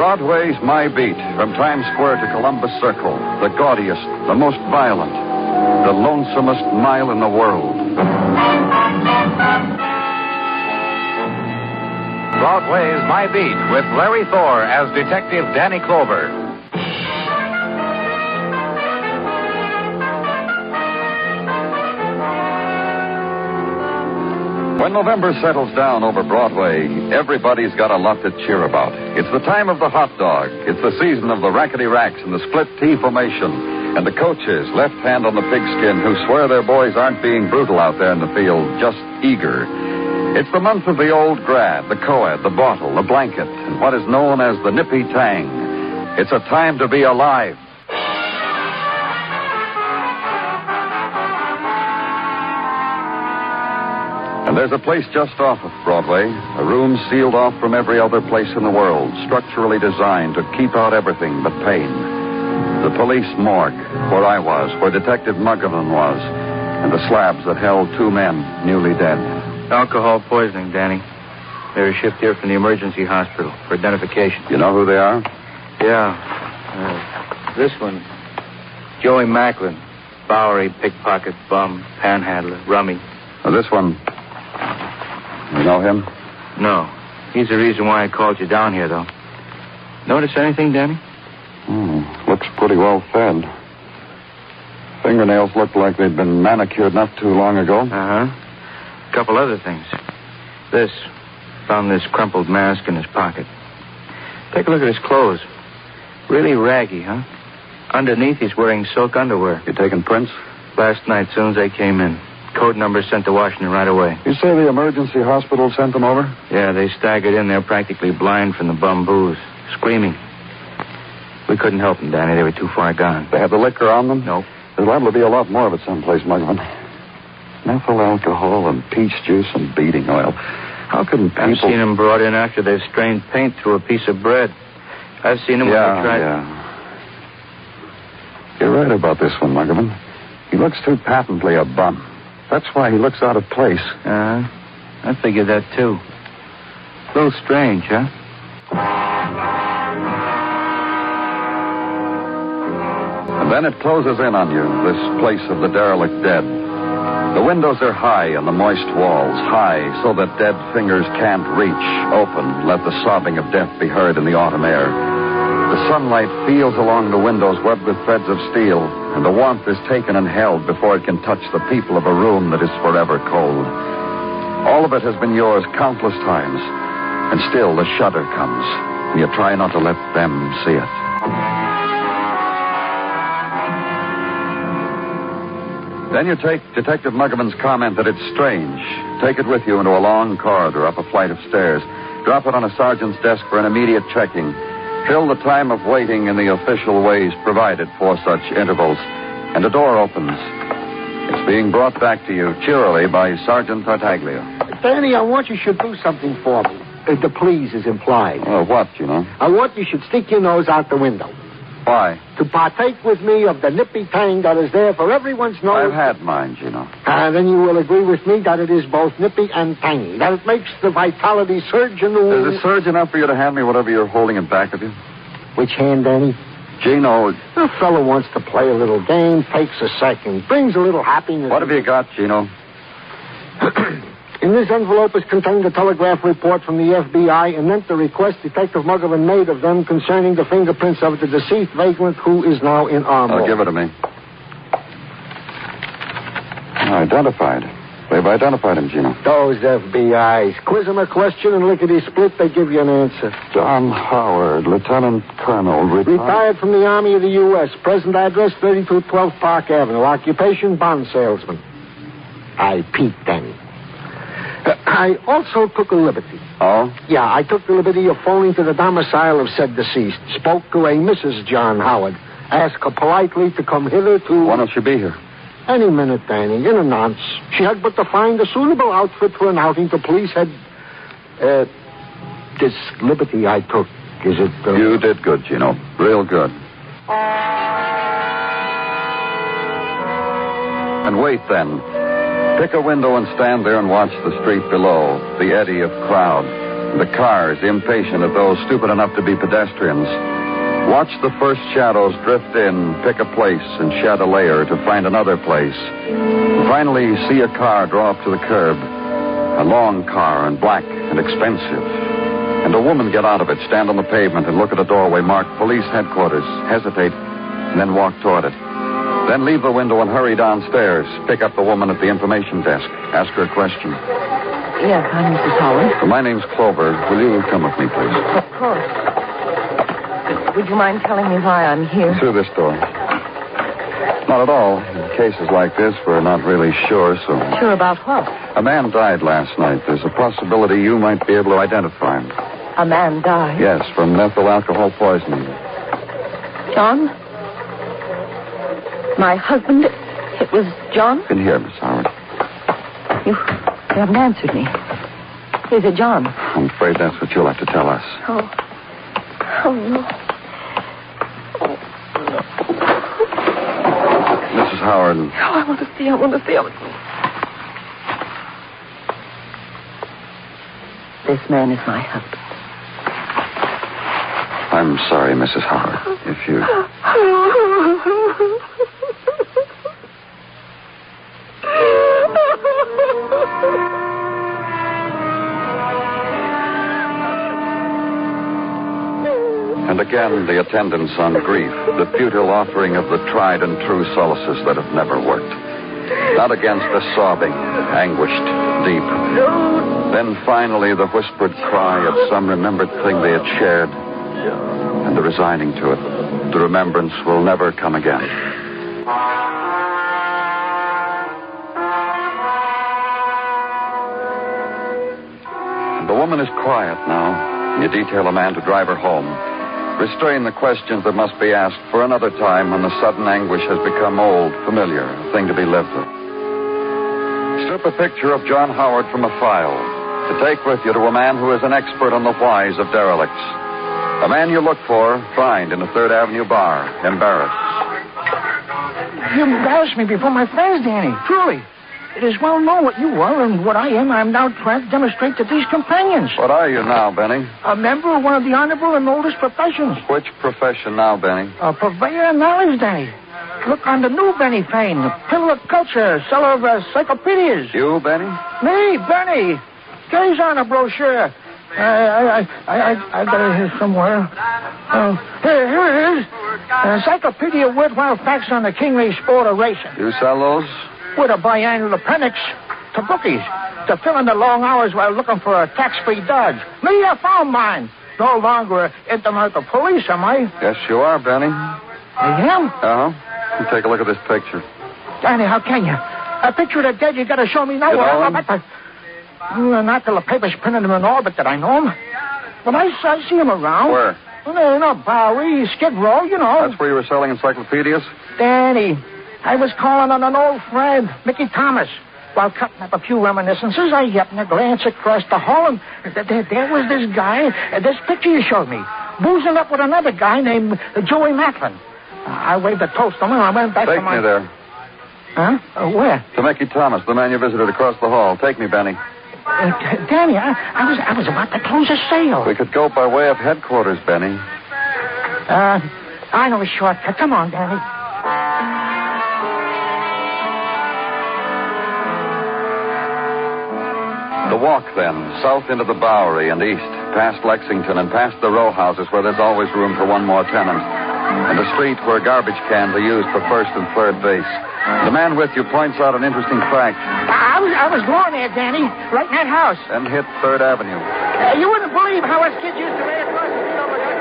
Broadway's My Beat, from Times Square to Columbus Circle, the gaudiest, the most violent, the lonesomest mile in the world. Broadway's My Beat, with Larry Thor as Detective Danny Clover. When November settles down over Broadway, everybody's got a lot to cheer about. It's the time of the hot dog. It's the season of the rackety racks and the split T formation. And the coaches, left hand on the pigskin, who swear their boys aren't being brutal out there in the field, just eager. It's the month of the old grad, the co-ed, the bottle, the blanket, and what is known as the nippy tang. It's a time to be alive. And there's a place just off of Broadway, a room sealed off from every other place in the world, structurally designed to keep out everything but pain. The police morgue, where I was, where Detective Macklin was, and the slabs that held two men newly dead. Alcohol poisoning, Danny. They were shipped here from the emergency hospital for identification. You know who they are? Yeah. This one, Joey Macklin. Bowery, pickpocket, bum, panhandler, rummy. This one... You know him? No. He's the reason why I called you down here, though. Notice anything, Danny? Looks pretty well fed. Fingernails look like they'd been manicured not too long ago. Uh-huh. A couple other things. This. Found this crumpled mask in his pocket. Take a look at his clothes. Really raggy, huh? Underneath, he's wearing silk underwear. You taking prints? Last night, soon as they came in. Code number sent to Washington right away. You say the emergency hospital sent them over? Yeah, they staggered in there practically blind from the bum booze, screaming. We couldn't help them, Danny. They were too far gone. They had the liquor on them? Nope. There's liable to be a lot more of it someplace, Macklin. Methyl alcohol and peach juice and beating oil. How can people... I've seen them brought in after they've strained paint through a piece of bread. I've seen them when they tried... You're right about this one, Macklin. He looks too patently a bum. That's why he looks out of place. I figured that, too. A little strange, huh? And then it closes in on you, this place of the derelict dead. The windows are high and the moist walls, high so that dead fingers can't reach, open, let the sobbing of death be heard in the autumn air. The sunlight feels along the windows webbed with threads of steel, and the warmth is taken and held before it can touch the people of a room that is forever cold. All of it has been yours countless times, and still the shudder comes, and you try not to let them see it. Then you take Detective Muggavan's comment that it's strange, take it with you into a long corridor up a flight of stairs, drop it on a sergeant's desk for an immediate checking, fill the time of waiting in the official ways provided for such intervals, and a door opens. It's being brought back to you cheerily by Sergeant Tartaglia. Danny, I want you should do something for me. The please is implied. Oh, what, you know? I want you should stick your nose out the window. Why? To partake with me of the nippy tang that is there for everyone's nose. I've had mine, you know. And then you will agree with me that it is both nippy and tangy. That it makes the vitality surge in the wound. Is it surge enough for you to hand me whatever you're holding in back of you? Which hand, Danny? Gino. The fellow wants to play a little game, takes a second, brings a little happiness. What have you got, Gino? In this envelope is contained a telegraph report from the FBI and the request Detective Muggavan made of them concerning the fingerprints of the deceased vagrant who is now in our morgue. Give it to me. Identified. They've identified him, Gino. Those FBIs. Quiz them a question and lickety-split, they give you an answer. John Howard, Lieutenant Colonel, retired from the Army of the U.S. Present address, 3212 Park Avenue. Occupation, bond salesman. I peeped then. I also took a liberty. Oh? Yeah, I took the liberty of phoning to the domicile of said deceased. Spoke to a Mrs. John Howard. Asked her politely to come hither to... Why don't she be here? Any minute, Danny, in a nonce. She had but to find a suitable outfit for an outing. The police had... this liberty I took, is it... You did good, Gino. Real good. And wait, then. Pick a window and stand there and watch the street below, the eddy of crowd. The cars, impatient at those stupid enough to be pedestrians, watch the first shadows drift in, pick a place, and shed a layer to find another place. And finally, see a car draw up to the curb. A long car and black and expensive. And a woman get out of it, stand on the pavement, and look at a doorway marked Police Headquarters, hesitate, and then walk toward it. Then leave the window and hurry downstairs, pick up the woman at the information desk, ask her a question. Yes, I'm Mrs. Howard. My name's Clover. Will you come with me, please? Of course. Would you mind telling me why I'm here? Through this door. Not at all. In cases like this, we're not really sure, so... Sure about what? A man died last night. There's a possibility you might be able to identify him. A man died? Yes, from methyl alcohol poisoning. John? My husband? It was John? In here, Miss Howard. You haven't answered me. Is it John? I'm afraid that's what you'll have to tell us. Oh, no. Mrs. Howard. Oh, I want to see. This man is my husband. I'm sorry, Mrs. Howard. If you... And again, the attendance on grief, the futile offering of the tried and true solaces that have never worked. Not against the sobbing, anguished, deep. Then finally the whispered cry of some remembered thing they had shared, and the resigning to it. The remembrance will never come again. And the woman is quiet now. You detail a man to drive her home. Restrain the questions that must be asked for another time when the sudden anguish has become old, familiar, a thing to be lived with. Strip a picture of John Howard from a file to take with you to a man who is an expert on the whys of derelicts. A man you look for, find in a 3rd Avenue bar, embarrassed. You embarrassed me before my friends, Danny. Truly. It is well known what you are and what I am. I am now trying to demonstrate to these companions. What are you now, Benny? A member of one of the honorable and oldest professions. Which profession now, Benny? A purveyor of knowledge, Danny. Look on the new Benny Fane, a pillar of culture, seller of encyclopedias. You, Benny? Me, Benny. Gaze on a brochure. I got it here somewhere. Here it is. An encyclopedia of worthwhile facts on the kingly sport of racing. You sell those? With a biannual appendix to bookies to fill in the long hours while looking for a tax-free dodge. Me, I found mine. No longer into the police, am I? Yes, you are, Benny. I am? Uh-huh. Take a look at this picture. Danny, how can you? A picture of the dead you got to show me now. Not till the papers printed him and all, but that I know him. But I see him around. Where? Bowery, Skid Row, you know. That's where you were selling encyclopedias? Danny, I was calling on an old friend, Mickey Thomas. While cutting up a few reminiscences, I happened to glance across the hall, and there was this guy, this picture you showed me, boozing up with another guy named Joey Macklin. I waved a toast to him, and I went back to my... Take me there. Huh? Where? To Mickey Thomas, the man you visited across the hall. Take me, Benny. Danny, I was about to close a sale. We could go by way of headquarters, Benny. I know a shortcut. Come on, Danny. The walk, then, south into the Bowery and east, past Lexington and past the row houses where there's always room for one more tenant, and a street where garbage cans are used for first and third base. The man with you points out an interesting fact. I was going there, Danny, right in that house. Then hit 3rd Avenue. You wouldn't believe how us kids used to lay across the field with us.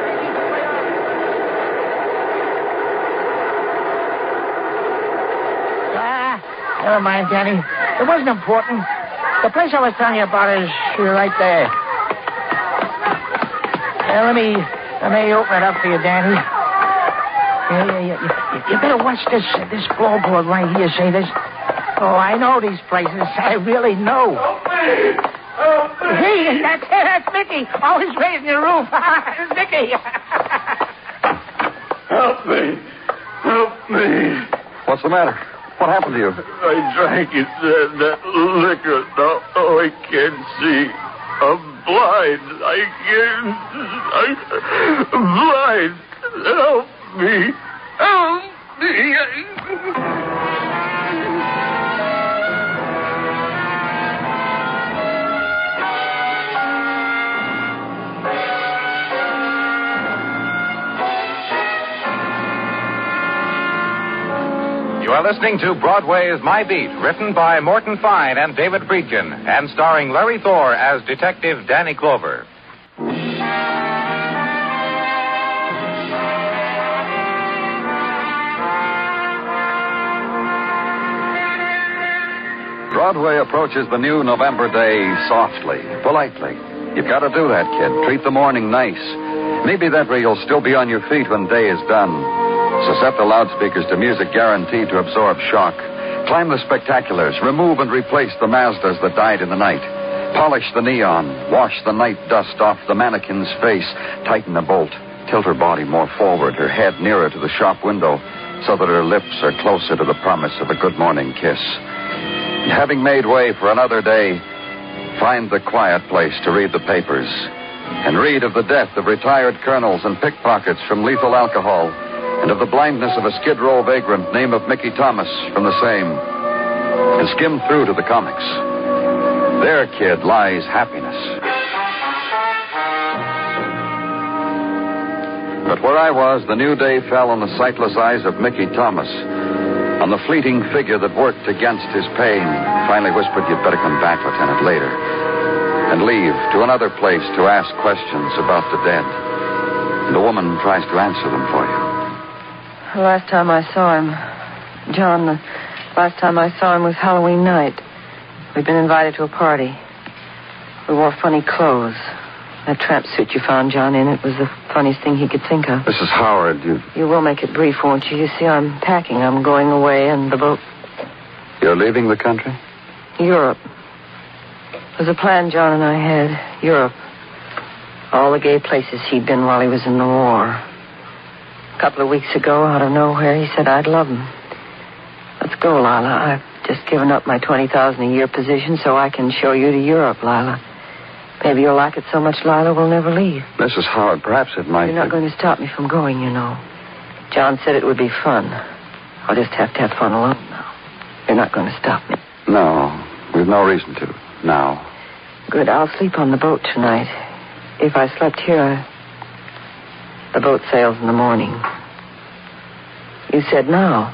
Never mind, Danny. It wasn't important. The place I was telling you about is right there. Let me open it up for you, Danny. You better watch this floorboard right here. Say this. Oh, I know these places. I really know. Hey, that's Mickey. Always raising the roof. Mickey. Help me. Help me. What's the matter? What happened to you? I drank it, that liquor. Now I can't see. I'm blind. I'm blind. Help me. Help me. You are listening to Broadway's My Beat, written by Morton Fine and David Friedkin, and starring Larry Thor as Detective Danny Clover. Broadway approaches the new November day softly, politely. You've got to do that, kid. Treat the morning nice. Maybe that way you'll still be on your feet when day is done. So set the loudspeakers to music guaranteed to absorb shock. Climb the spectaculars. Remove and replace the Mazdas that died in the night. Polish the neon. Wash the night dust off the mannequin's face. Tighten the bolt. Tilt her body more forward, her head nearer to the shop window, so that her lips are closer to the promise of a good morning kiss. And having made way for another day, find the quiet place to read the papers. And read of the death of retired colonels and pickpockets from lethal alcohol, and of the blindness of a Skid Row vagrant named of Mickey Thomas from the same. And skim through to the comics. There, kid, lies happiness. But where I was, the new day fell on the sightless eyes of Mickey Thomas, on the fleeting figure that worked against his pain. Finally whispered, "You'd better come back, Lieutenant, later." And leave to another place to ask questions about the dead. And the woman tries to answer them for you. The last time I saw him, John, the last time I saw him was Halloween night. We'd been invited to a party. We wore funny clothes. That tramp suit you found John in, it was the funniest thing he could think of. Mrs. Howard, You will make it brief, won't you? You see, I'm packing. I'm going away, and the boat... You're leaving the country? Europe. It was a plan John and I had. Europe. All the gay places he'd been while he was in the war. A couple of weeks ago, out of nowhere, he said I'd love him. Let's go, Lila. I've just given up my $20,000 a year position so I can show you to Europe, Lila. Maybe you'll like it so much, Lila, we'll never leave. Mrs. Howard, perhaps it might... You're not going to stop me from going, you know. John said it would be fun. I'll just have to have fun alone now. You're not going to stop me. No, we've no reason to. Now. Good, I'll sleep on the boat tonight. If I slept here, the boat sails in the morning. You said now.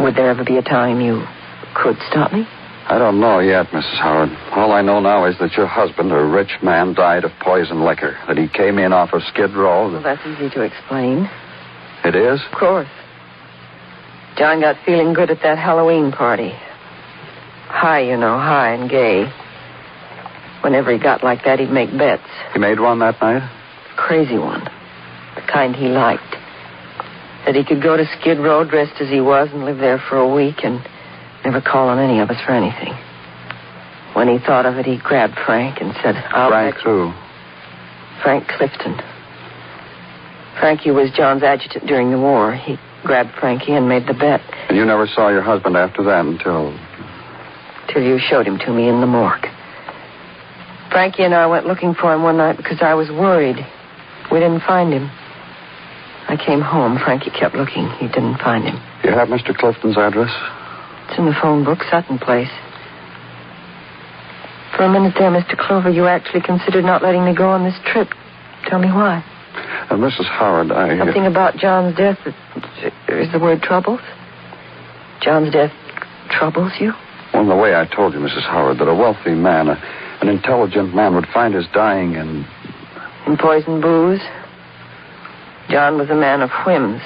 Would there ever be a time you could stop me? I don't know yet, Mrs. Howard. All I know now is that your husband, a rich man, died of poison liquor. That he came in off of Skid Row. Well, that's easy to explain. It is? Of course. John got feeling good at that Halloween party. High, you know, high and gay. Whenever he got like that, he'd make bets. He made one that night? Crazy one. The kind he liked. That he could go to Skid Row dressed as he was and live there for a week and never call on any of us for anything. When he thought of it, he grabbed Frank and said, I'll Frank bet who? Frank Clifton. Frankie was John's adjutant during the war. He grabbed Frankie and made the bet. And you never saw your husband after that until... Till you showed him to me in the morgue. Frankie and I went looking for him one night because I was worried. We didn't find him. I came home. Frankie kept looking. He didn't find him. You have Mr. Clifton's address? It's in the phone book, Sutton Place. For a minute there, Mr. Clover, you actually considered not letting me go on this trip. Tell me why. Mrs. Howard, Something about John's death is the word troubles? John's death troubles you? Well, the way I told you, Mrs. Howard, that a wealthy man, an intelligent man would find his dying in poison booze? John was a man of whims.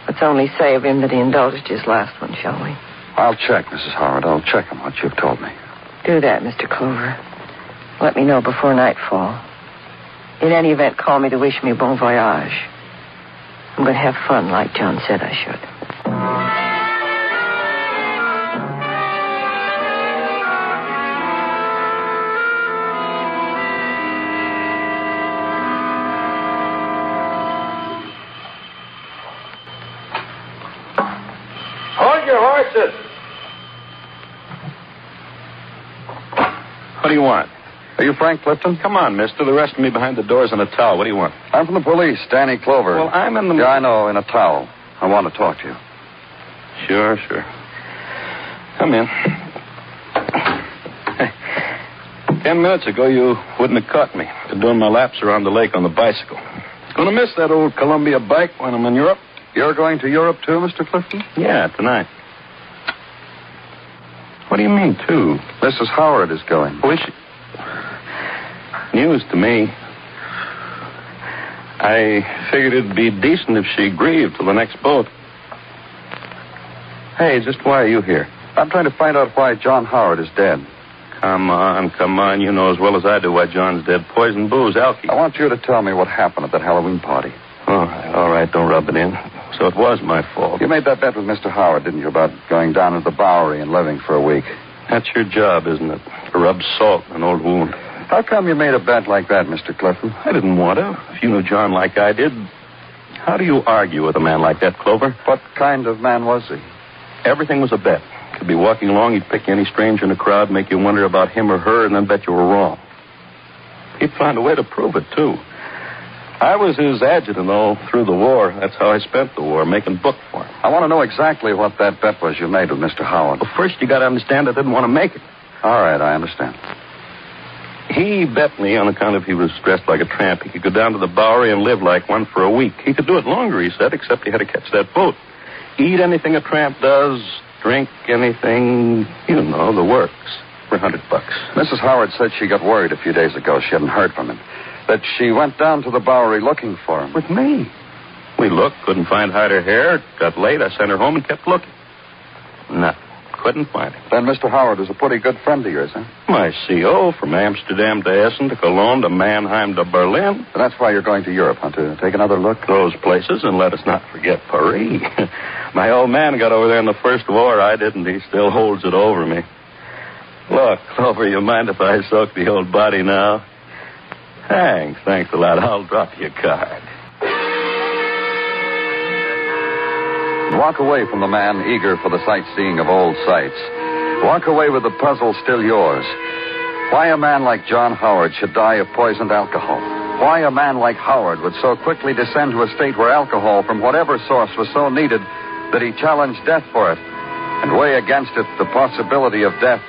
Let's only say of him that he indulged his last one, shall we? I'll check, Mrs. Howard. I'll check on what you've told me. Do that, Mr. Clover. Let me know before nightfall. In any event, call me to wish me bon voyage. I'm going to have fun like John said I should. Hold your horses. What do you want? Are you Frank Clifton? Come on, mister. The rest of me behind the doors in a towel. What do you want? I'm from the police, Danny Clover. Well, I'm in the... Yeah, I know, in a towel. I want to talk to you. Sure. Come in. 10 minutes ago, you wouldn't have caught me doing my laps around the lake on the bicycle. Gonna miss that old Columbia bike when I'm in Europe. You're going to Europe, too, Mr. Clifton? Yeah, tonight. What do you mean, too? Mrs. Howard is going. Oh, is she? News to me. I figured it'd be decent if she grieved till the next boat. Hey, just why are you here? I'm trying to find out why John Howard is dead. Come on. You know as well as I do why John's dead. Poison booze, alky. I want you to tell me what happened at that Halloween party. All right, don't rub it in. So it was my fault. You made that bet with Mr. Howard, didn't you, about going down to the Bowery and living for a week? That's your job, isn't it? To rub salt in an old wound. How come you made a bet like that, Mr. Clifton? I didn't want to. If you knew John like I did, how do you argue with a man like that, Clover? What kind of man was he? Everything was a bet. Could be walking along, he'd pick any stranger in the crowd, make you wonder about him or her, and then bet you were wrong. He'd find a way to prove it, too. I was his adjutant all through the war. That's how I spent the war, making book for him. I want to know exactly what that bet was you made with Mr. Howard. Well, first you got to understand I didn't want to make it. All right, I understand. He bet me on account of he was dressed like a tramp. He could go down to the Bowery and live like one for a week. He could do it longer, he said, except he had to catch that boat. Eat anything a tramp does, drink anything, you know, the works, for $100. Mrs. Howard said she got worried a few days ago. She hadn't heard from him. That she went down to the Bowery looking for him. With me. We looked, couldn't find hide or hair. Got late, I sent her home and kept looking. Nothing. Couldn't find him. Then Mr. Howard was a pretty good friend of yours, huh? My CO, from Amsterdam to Essen to Cologne to Mannheim to Berlin. And that's why you're going to Europe, huh? To take another look? Those places, and let us not forget Paris. My old man got over there in the First War. I didn't. He still holds it over me. Look, Clover, you mind if I soak the old body now? Thanks a lot. I'll drop you a card. Walk away from the man eager for the sightseeing of old sights. Walk away with the puzzle still yours. Why a man like John Howard should die of poisoned alcohol? Why a man like Howard would so quickly descend to a state where alcohol from whatever source was so needed that he challenged death for it, and weigh against it the possibility of death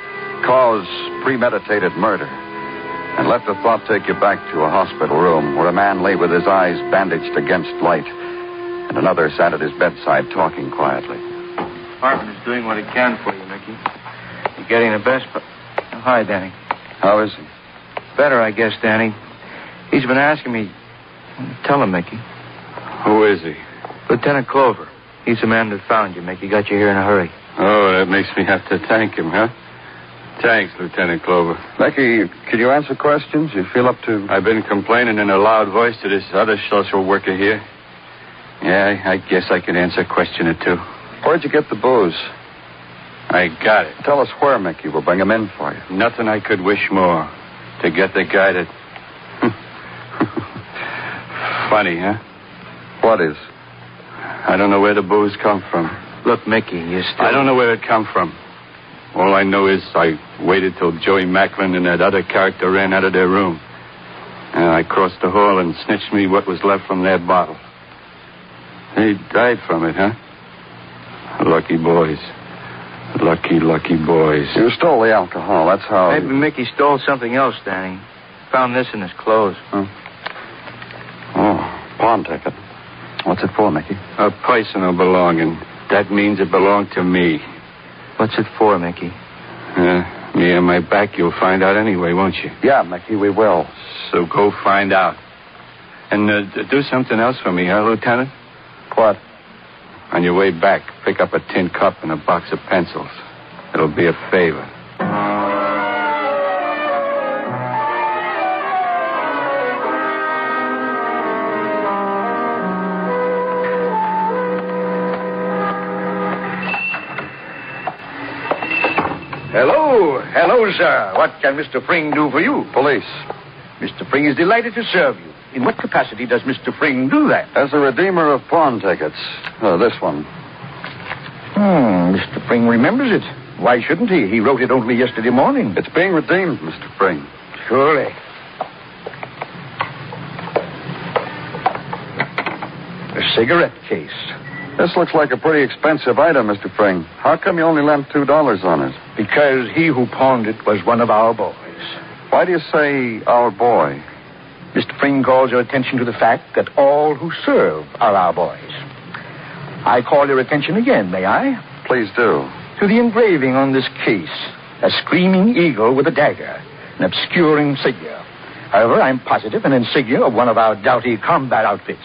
cause premeditated murder. And let the thought take you back to a hospital room where a man lay with his eyes bandaged against light, and another sat at his bedside talking quietly. The department is doing what it can for you, Mickey. You're getting the best, but... Oh, hi, Danny. How is he? Better, I guess, Danny. He's been asking me... Tell him, Mickey. Who is he? Lieutenant Clover. He's the man that found you, Mickey. Got you here in a hurry. Oh, that makes me have to thank him, huh? Thanks, Lieutenant Clover. Becky, can you answer questions? You feel up to... I've been complaining in a loud voice to this other social worker here. Yeah, I guess I could answer a question or two. Where'd you get the booze? I got it. Tell us where, Mickey. We'll bring him in for you. Nothing I could wish more. To get the guy that... Funny, huh? What is? I don't know where the booze come from. Look, Mickey, you still... I don't know where it come from. All I know is I waited till Joey Macklin and that other character ran out of their room. And I crossed the hall and snitched me what was left from their bottle. They died from it, huh? Lucky boys. Lucky boys. You stole the alcohol. That's how... Maybe Mickey stole something else, Danny. Found this in his clothes. Huh? Oh, pawn ticket. What's it for, Mickey? A personal belonging. That means it belonged to me. What's it for, Mickey? Me and my back, you'll find out anyway, won't you? Yeah, Mickey, we will. So go find out. And do something else for me, huh, Lieutenant? What? On your way back, pick up a tin cup and a box of pencils. It'll be a favor. Hello, sir. What can Mr. Fring do for you? Police. Mr. Fring is delighted to serve you. In what capacity does Mr. Fring do that? As a redeemer of pawn tickets. This one. Mr. Fring remembers it. Why shouldn't he? He wrote it only yesterday morning. It's being redeemed, Mr. Fring. Surely. A cigarette case. This looks like a pretty expensive item, Mr. Fring. How come you only lent $2 on it? Because he who pawned it was one of our boys. Why do you say our boy? Mr. Fring calls your attention to the fact that all who serve are our boys. I call your attention again, may I? Please do. To the engraving on this case. A screaming eagle with a dagger. An obscure insignia. However, I'm positive an insignia of one of our doughty combat outfits.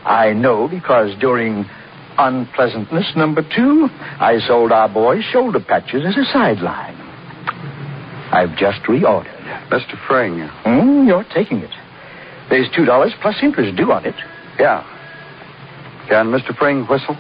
I know because during unpleasantness number 2, I sold our boys shoulder patches as a sideline. I've just reordered. Mr. Fring. You're taking it. There's $2 plus interest due on it. Yeah. Can Mr. Fring whistle?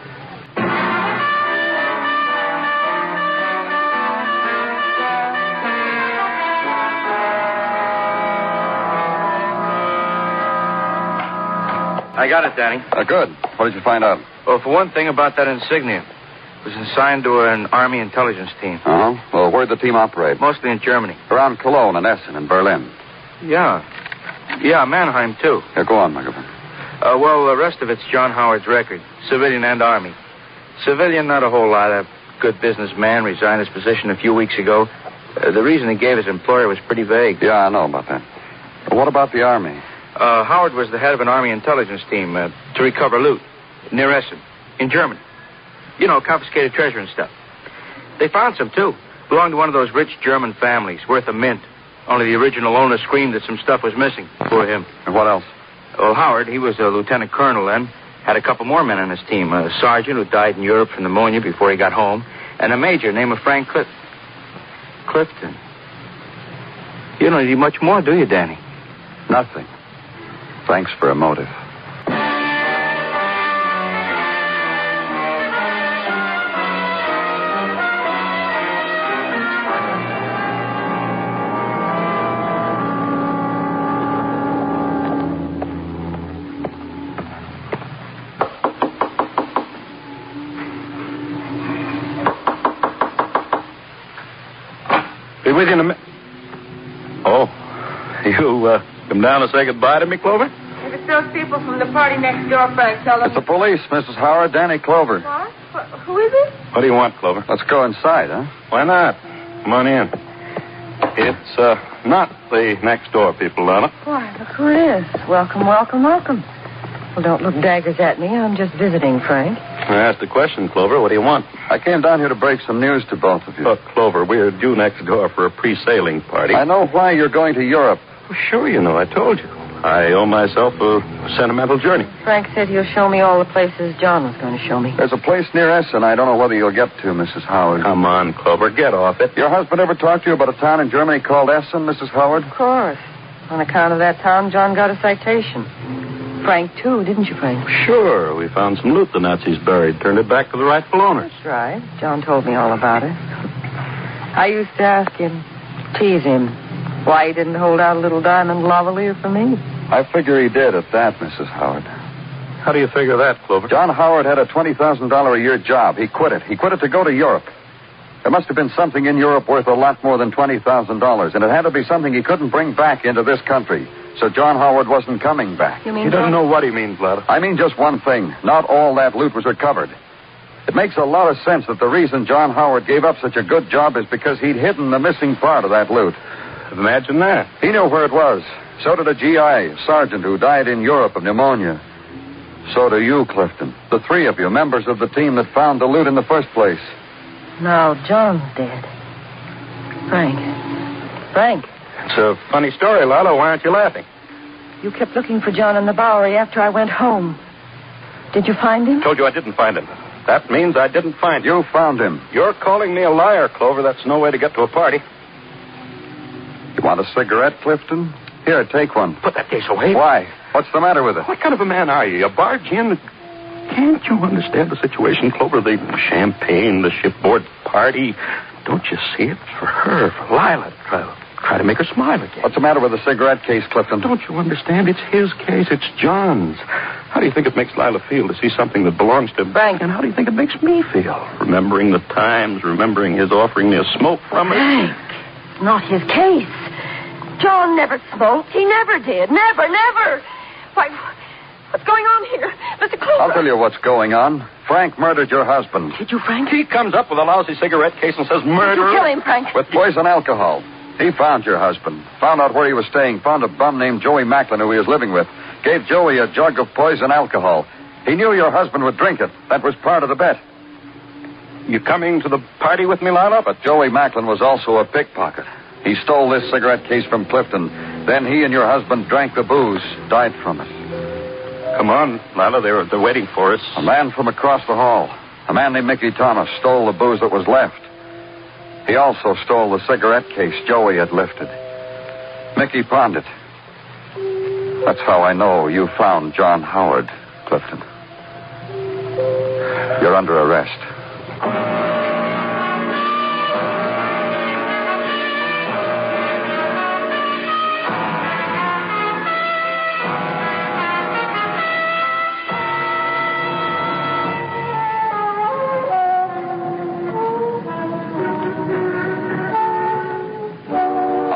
I got it, Danny. Good. What did you find out? Well, for one thing about that insignia. It was assigned to an Army intelligence team. Uh-huh. Well, where'd the team operate? Mostly in Germany. Around Cologne and Essen and Berlin. Yeah, Mannheim, too. Yeah, go on, Macklin. Well, the rest of it's John Howard's record. Civilian and Army. Civilian, not a whole lot. A good businessman resigned his position a few weeks ago. The reason he gave his employer was pretty vague. Yeah, I know about that. But what about the Army? Howard was the head of an Army intelligence team to recover loot near Essen, in Germany. You know, confiscated treasure and stuff. They found some, too. Belonged to one of those rich German families, worth a mint. Only the original owner screamed that some stuff was missing. Poor him. And what else? Well, Howard, he was a lieutenant colonel then. Had a couple more men on his team. A sergeant who died in Europe from pneumonia before he got home. And a major named Frank Clifton. You don't need much more, do you, Danny? Nothing. Thanks for a motive. Be with you in a minute. Oh, you come down to say goodbye to me, Clover? If it's those people from the party next door, Frank, tell them. It's the police, Mrs. Howard. Danny Clover. What? Who is it? What do you want, Clover? Let's go inside, huh? Why not? Come on in. It's not the next door people, Lana. Why, look who it is. Welcome, welcome, welcome. Well, don't look daggers at me. I'm just visiting, Frank. I asked a question, Clover. What do you want? I came down here to break some news to both of you. Look, Clover, we're due next door for a pre-sailing party. I know why you're going to Europe. Well, sure you know. I told you. I owe myself a sentimental journey. Frank said he'll show me all the places John was going to show me. There's a place near Essen I don't know whether you'll get to, Mrs. Howard. Come on, Clover, get off it. Your husband ever talked to you about a town in Germany called Essen, Mrs. Howard? Of course. On account of that town, John got a citation. Frank, too, didn't you, Frank? Sure. We found some loot the Nazis buried. Turned it back to the rightful owner. That's right. John told me all about it. I used to ask him, tease him, why he didn't hold out a little diamond lavalier for me. I figure he did at that, Mrs. Howard. How do you figure that, Clover? John Howard had a $20,000 a year job. He quit it. He quit it to go to Europe. There must have been something in Europe worth a lot more than $20,000, and it had to be something he couldn't bring back into this country. So John Howard wasn't coming back. You mean He doesn't know what he means, Lada. I mean just one thing. Not all that loot was recovered. It makes a lot of sense that the reason John Howard gave up such a good job is because he'd hidden the missing part of that loot. Imagine that. He knew where it was. So did a GI, a sergeant who died in Europe of pneumonia. So do you, Clifton. The three of you, members of the team that found the loot in the first place. Now John's dead. Frank. It's a funny story, Lala. Why aren't you laughing? You kept looking for John in the Bowery after I went home. Did you find him? Told you I didn't find him. That means I didn't find him. You found him. You're calling me a liar, Clover. That's no way to get to a party. You want a cigarette, Clifton? Here, take one. Put that case away. Why? What's the matter with it? What kind of a man are you? You barge in? Can't you understand the situation, Clover? The champagne, the shipboard party. Don't you see? It's for her, for Lila. Try to make her smile again. What's the matter with the cigarette case, Clifton? Don't you understand? It's his case. It's John's. How do you think it makes Lila feel to see something that belongs to Frank? And how do you think it makes me feel? Remembering the times, remembering his offering me a smoke from it. Frank, it's not his case. John never smoked. He never did. Never. Why, what's going on here? Mr. Clover. I'll tell you what's going on. Frank murdered your husband. Did you, Frank? He comes up with a lousy cigarette case and says murder. Did you kill him, Frank? With poison alcohol. He found your husband, found out where he was staying, found a bum named Joey Macklin who he was living with, gave Joey a jug of poison alcohol. He knew your husband would drink it. That was part of the bet. You coming to the party with me, Lila? But Joey Macklin was also a pickpocket. He stole this cigarette case from Clifton. Then he and your husband drank the booze, died from it. Come on, Lila. They're waiting for us. A man from across the hall, a man named Mickey Thomas, stole the booze that was left. He also stole the cigarette case Joey had lifted. Mickey pawned it. That's how I know you found John Howard, Clifton. You're under arrest.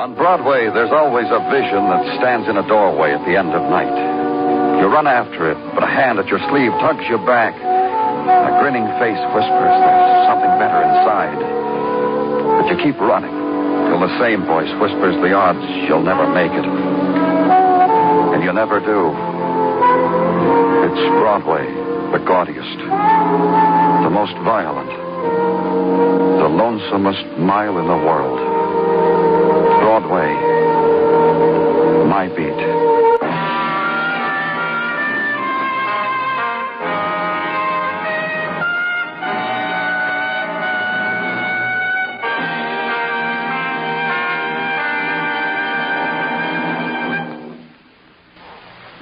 On Broadway, there's always a vision that stands in a doorway at the end of night. You run after it, but a hand at your sleeve tugs you back. A grinning face whispers there's something better inside. But you keep running till the same voice whispers the odds you'll never make it. And you never do. It's Broadway, the gaudiest, the most violent, the lonesomest mile in the world. Broadway, my beat.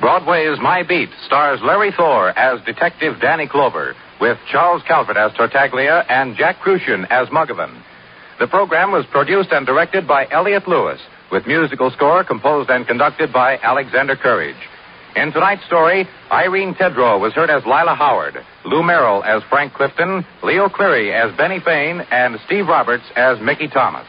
Broadway's My Beat stars Larry Thor as Detective Danny Clover, with Charles Calvert as Tartaglia and Jack Crucian as Muggavan. The program was produced and directed by Elliott Lewis, with musical score composed and conducted by Alexander Courage. In tonight's story, Irene Tedrow was heard as Lila Howard, Lou Merrill as Frank Clifton, Leo Cleary as Benny Fain, and Steve Roberts as Mickey Thomas.